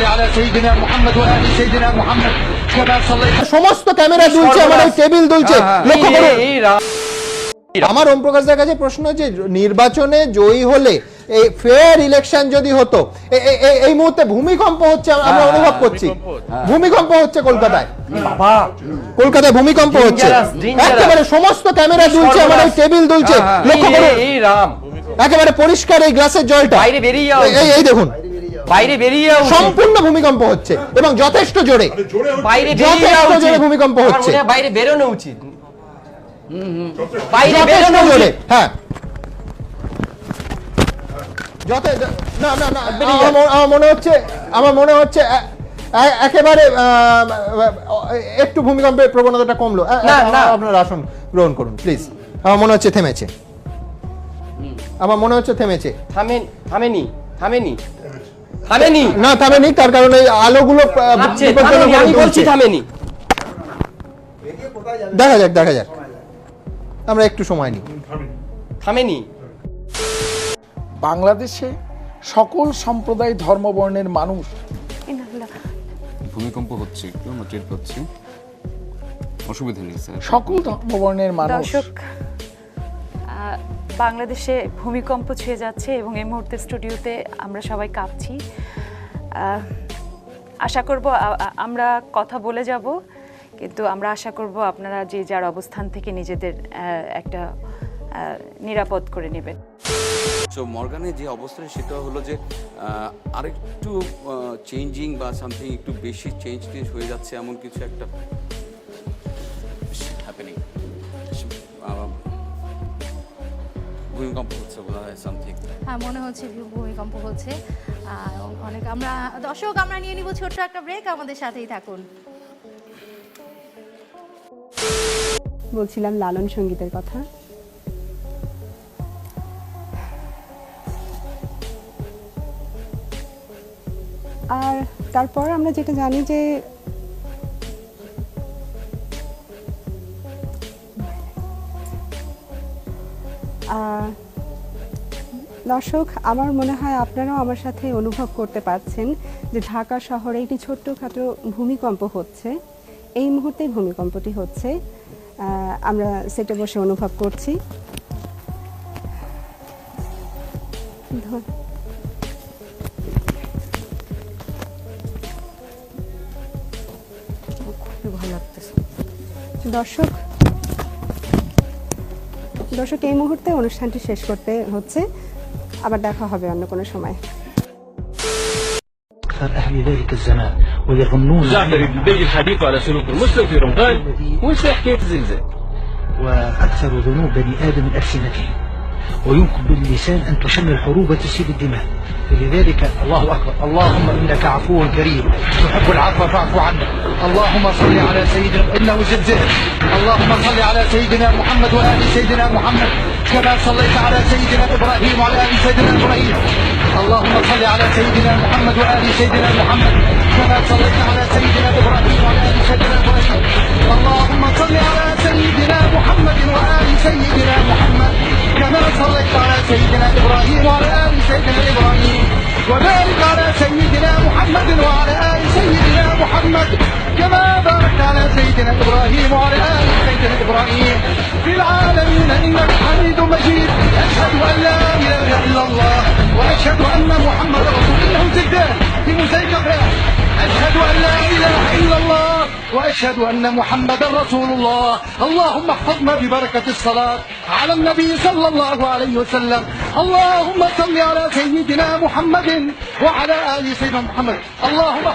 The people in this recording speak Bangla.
صل على سيدنا محمد وآل سيدنا محمد كما صليت। সমস্ত ক্যামেরা দুলছে, আমার এই টেবিল দুলছে, লক্ষ্য করুন। আমার ওম প্রকাশের কাছে প্রশ্ন, যে নির্বাচনে জয়ী হলে এই ফেয়ার ইলেকশন যদি হতো, এই মুহূর্তে ভূমিকম্প হচ্ছে, আমরা অনুভব করছি ভূমিকম্প হচ্ছে কলকাতায়, কলকাতায় ভূমিকম্প হচ্ছে, একেবারে সমস্ত ক্যামেরা দুলছে, আমার এই টেবিল দুলছে, লক্ষ্য করুন। একেবারে পরিষ্কার এই গ্লাসের জলটা, এই দেখুন বাইরে বেরিয়ে যাও, সম্পূর্ণ ভূমিকম্প হচ্ছে এবং যথেষ্ট জোরে, বাইরে বেরিয়ে যাও, জোরে ভূমিকম্প হচ্ছে, বাইরে বেরোনো উচিত, বাইরে বেরোনো জোরে। হ্যাঁ, আমার মনে হচ্ছে একেবারে একটু ভূমিকম্পের প্রবণতাটা কমলো। আপনার আসন গ্রহণ করুন প্লিজ। আমার মনে হচ্ছে থেমেছে, আমার মনে হচ্ছে থেমেছে। থামেনি না, থামেনি, তার কারণে আলোগুলো আমি বলছি থামেনি। দেখা যাক, আমরা একটু সময় নিই। থামেনি। বাংলাদেশে সকল সম্প্রদায় ধর্মবর্ণের মানুষ, ভূমিকম্প হচ্ছে, একটু আমরা টের পাচ্ছি, অসুবিধা নেই স্যার। সকল ধর্মবর্ণের মানুষ। দর্শক, বাংলাদেশে ভূমিকম্প ছুঁয়ে যাচ্ছে এবং এই মুহূর্তে স্টুডিওতে আমরা সবাই কাঁপছি। আশা করব আমরা কথা বলে যাব, কিন্তু আমরা আশা করব আপনারা যে যার অবস্থান থেকে নিজেদের একটা নিরাপদ করে নেবেন। সো মর্গানের যে অবস্থা সেটা হলো যে আরেকটু চেঞ্জিং বা সামথিং একটু বেশি চেঞ্জ হয়ে যাচ্ছে, এমন কিছু একটা হ্যাপেনিং, ভূমিকম্প হচ্ছে বলা হয় সামথিং। হ্যাঁ, মনে হচ্ছে ভূমিকম্প হচ্ছে। অনেক আমরা দর্শক, আমরা নিয়ে নিব ছোট্ট একটা ব্রেক, আমাদের সাথেই থাকুন। বলছিলাম লালন সঙ্গীতের কথা। আর তারপর আমরা যেটা জানি যে দর্শক, আমার মনে হয় আপনারাও আমার সাথে অনুভব করতে পারছেন যে ঢাকা শহরে একটি ছোট্টখাটো ভূমিকম্প হচ্ছে। এই মুহূর্তে ভূমিকম্পটি হচ্ছে, আমরা সেটে বসে অনুভব করছি। দর্শক, এই মুহূর্তে অনুষ্ঠানটি শেষ করতে হচ্ছে, আবার দেখা হবে অন্য কোনো সময়। أهل ذلك الزمان ويظنون بيجي الحديث على سلوك المسلم في رمضان وش حكاية الزلزال، وأكثر ذنوب بني آدم من ألسنتهم، ويمكن باللسان أن تشمل حروب وتسيل الدماء. لذلك الله أكبر، اللهم إنك عفو كريم تحب العفو فاعف عنا. اللهم صل على سيدنا، إنه زلزال. اللهم صل على سيدنا محمد وآل سيدنا محمد كما صليت على سيدنا إبراهيم وعلى آل سيدنا إبراهيم. اللهم صل على سيدنا محمد وآل سيدنا محمد كما صليت على سيدنا إبراهيم وعلى آل سيدنا إبراهيم. اللهم صل على سيدنا محمد وآل سيدنا محمد كما صليت على سيدنا إبراهيم وعلى آل سيدنا إبراهيم. وبارك على سيدنا محمد وعلى آل سيدنا محمد كما باركت على سيدنا إبراهيم وعلى آل سيدنا إبراهيم في العالمين إنك حميد مجيد. أشهد أن لا إله إلا الله وأشهد أن محمد رسول الله. زلزال في مزيكا، أشهد أن لا إله إلا الله وأشهد أن محمدا رسول الله. اللهم احفظنا ببركة الصلاة على النبي صلى الله عليه وسلم. اللهم صل على سيدنا محمد وعلى آل سيدنا محمد. اللهم